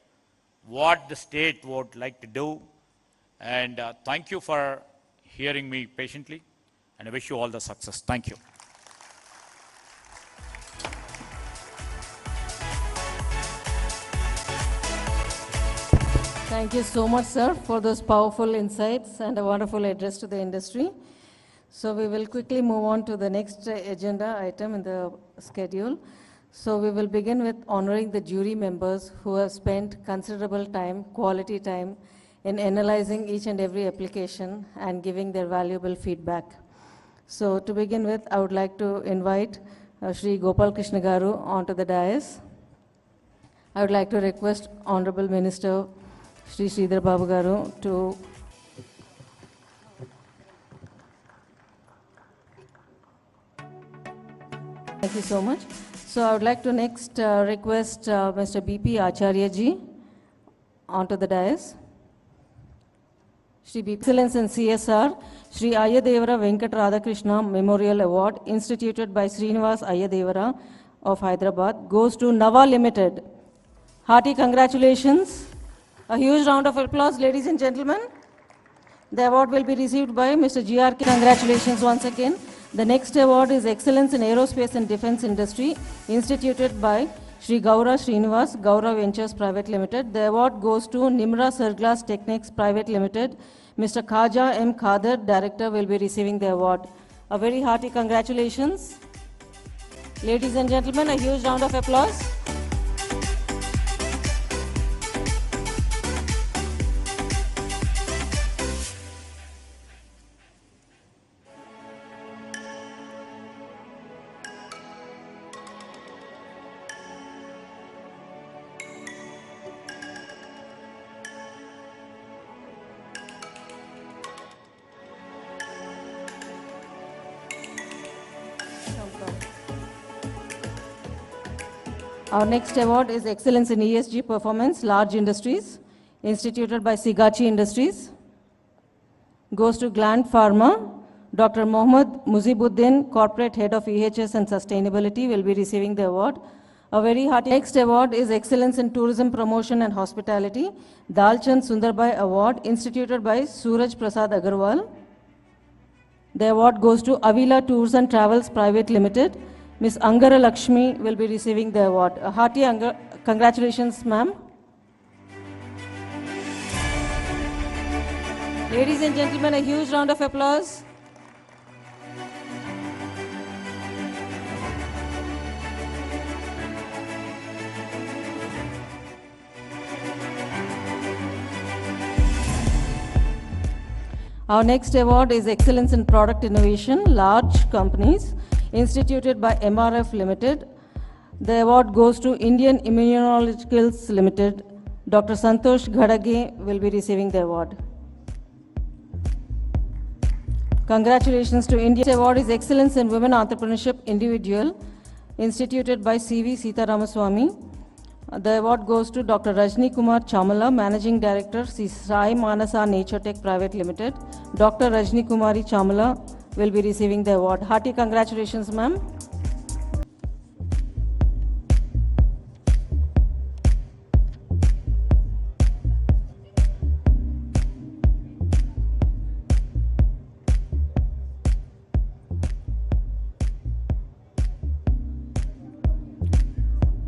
what the state would like to do. And thank you for hearing me patiently. And I wish you all the success. Thank you. Thank you so much, sir, for those powerful insights and a wonderful address to the industry. So we will quickly move on to the next agenda item in the schedule. So we will begin with honoring the jury members who have spent considerable time, quality time, in analyzing each and every application and giving their valuable feedback. So to begin with, I would like to invite Shri Gopal Krishna Garu onto the dais. I would like to request Honorable Minister Shri Sridhar Babu Garu to Thank you so much. So I would like to next request Mr. B.P. Acharya ji onto the dais. Shri B.P. Excellence in CSR, Shri Ayyadevara Venkat Radhakrishna Memorial Award instituted by Srinivas Ayyadevara of Hyderabad goes to Nava Limited. Hearty congratulations. A huge round of applause, ladies and gentlemen. The award will be received by Mr. G.R.K. Congratulations once again. The next award is Excellence in Aerospace and Defense Industry, instituted by Shri Gaura Srinivas, Gaura Ventures Private Limited. The award goes to Nimra Surglass Techniques Private Limited. Mr. Khaja M. Khader, Director, will be receiving the award. A very hearty congratulations. Ladies and gentlemen, a huge round of applause. Our next award is Excellence in ESG Performance, Large Industries, instituted by Sigachi Industries. Goes to Gland Pharma. Dr. Mohammad Muzibuddin, Corporate Head of EHS and Sustainability, will be receiving the award. A very hearty next award is Excellence in Tourism Promotion and Hospitality, Dalchand Sundarbai Award, instituted by Suraj Prasad Agarwal. The award goes to Avila Tours and Travels Private Limited. Ms. Angara Lakshmi will be receiving the award. A hearty congratulations, ma'am. Ladies and gentlemen, a huge round of applause. Our next award is Excellence in Product Innovation, Large Companies, instituted by MRF Limited. The award goes to Indian Immunologicals Limited. Dr. Santosh Ghadage will be receiving the award. Congratulations to India. This award is Excellence in Women Entrepreneurship Individual. instituted by C.V. Sitaramaswamy. The award goes to Dr. Rajni Kumar Chamala, Managing Director, Sai Manasa Nature Tech Private Limited. Dr. Rajni Kumari Chamala will be receiving the award. Hearty congratulations, ma'am.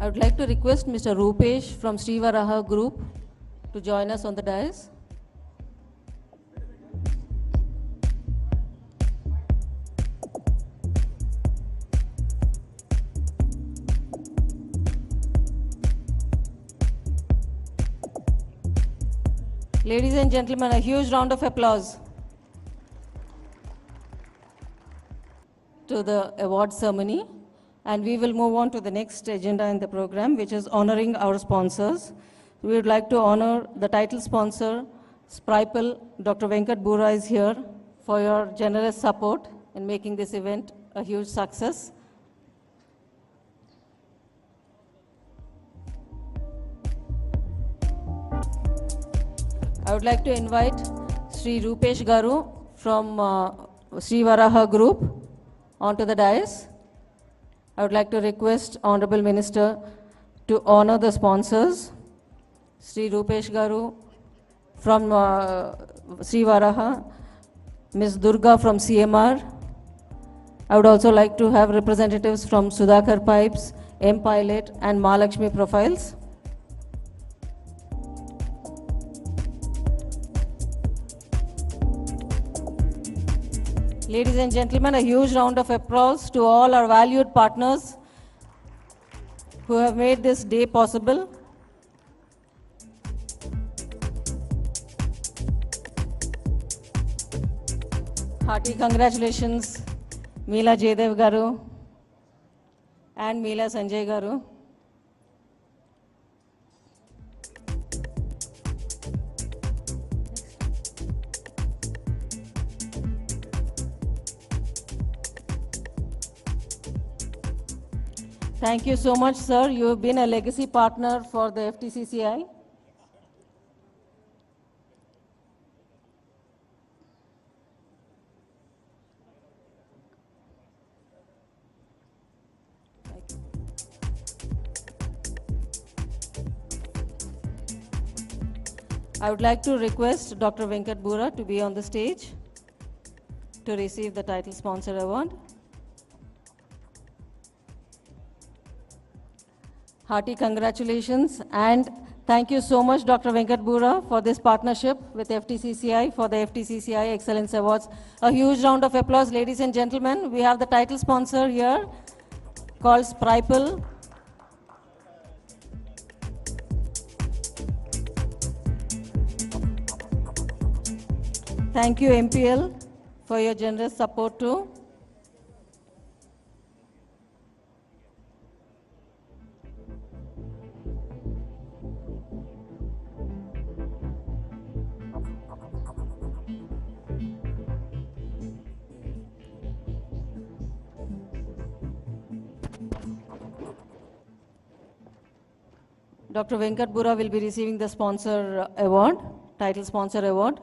I would like to request Mr. Rupesh from Srivaraha Group to join us on the dais. Ladies and gentlemen, a huge round of applause to the award ceremony. And we will move on to the next agenda in the program, which is honoring our sponsors. We would like to honor the title sponsor, Spripal. Dr. Venkat Bura is here for your generous support in making this event a huge success. I would like to invite Sri Rupesh Garu from Sri Varaha Group onto the dais. I would like to request Honorable Minister to honor the sponsors. Sri Rupesh Garu from Sri Varaha, Ms. Durga from CMR. I would also like to have representatives from Sudhakar Pipes, M Pilot and Mahalakshmi Profiles. Ladies and gentlemen, a huge round of applause to all our valued partners who have made this day possible. Hearty congratulations, Meela Jaydev Garu and Meela Sanjay Garu. Thank you so much, sir. You have been a legacy partner for the FTCCI. I would like to request Dr. Venkat Bura to be on the stage to receive the title sponsor award. Hearty congratulations and thank you so much, Dr. Venkat Bura, for this partnership with FTCCI for the FTCCI Excellence Awards. A huge round of applause, ladies and gentlemen. We have the title sponsor here called Spripal. Thank you, MPL, for your generous support too. Dr. Venkat Bura will be receiving the sponsor award, title sponsor award.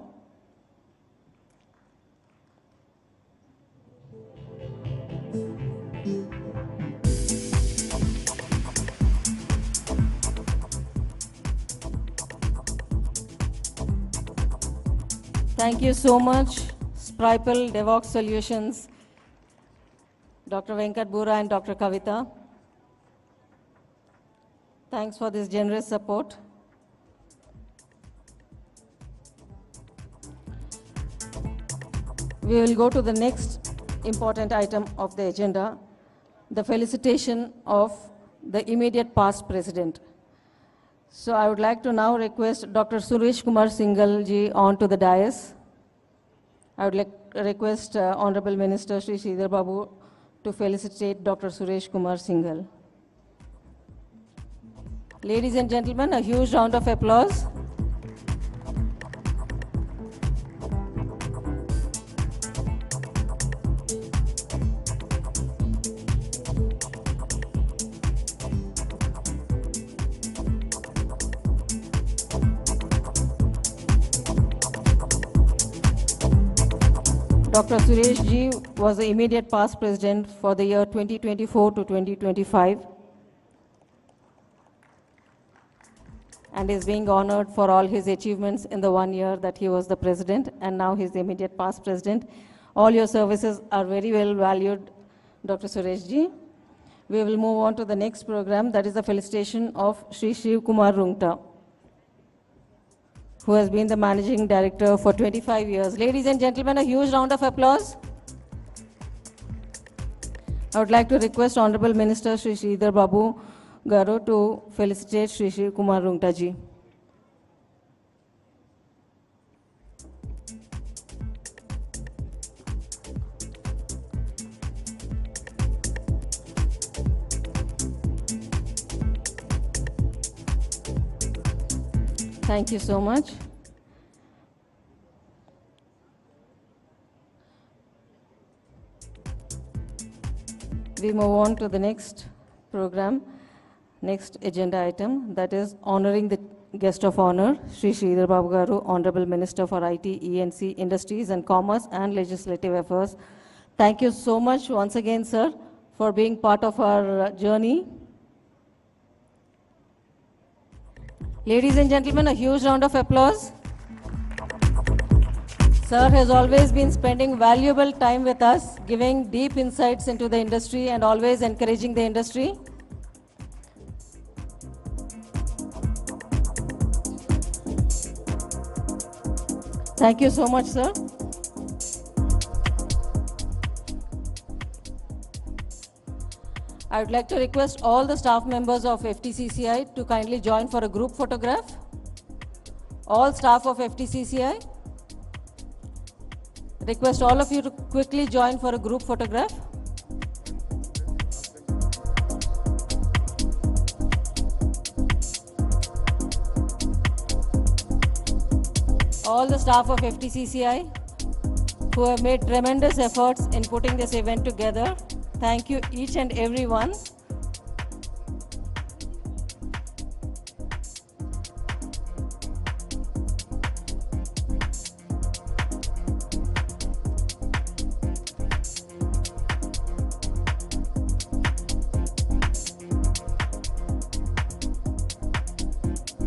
Thank you so much, Spripal, Devox Solutions, Dr. Venkat Bura and Dr. Kavita. Thanks for this generous support. We will go to the next important item of the agenda, the felicitation of the immediate past president. So I would like to now request Dr. Suresh Kumar Singhal ji on to the dais. I would like to request Honorable Minister Shri Sridhar Babu to felicitate Dr. Suresh Kumar Singhal. Ladies and gentlemen, a huge round of applause. Dr. Suresh Ji was the immediate past president for the year 2024 to 2025 and is being honored for all his achievements in the 1 year that he was the president, and now he's the immediate past president. All your services are very well valued, Dr. Suresh Ji. We will move on to the next program, that is the felicitation of Shri Shiv Kumar Rungta, who has been the managing director for 25 years. Ladies and gentlemen, a huge round of applause. I would like to request Honorable Minister Shri Sridhar Babu Garu to felicitate Shri Shiv Kumar Rungta Ji. Thank you so much. We move on to the next program, next agenda item, that is honoring the guest of honor, Shri Sridhar Babu Garu, Honorable Minister for IT, ENC, Industries and Commerce and Legislative Affairs. Thank you so much once again, sir, for being part of our journey. Ladies and gentlemen, a huge round of applause. Sir has always been spending valuable time with us, giving deep insights into the industry and always encouraging the industry. Thank you so much, sir. I would like to request all the staff members of FTCCI to kindly join for a group photograph. All staff of FTCCI, request all of you to quickly join for a group photograph. All the staff of FTCCI who have made tremendous efforts in putting this event together. Thank you each and every one.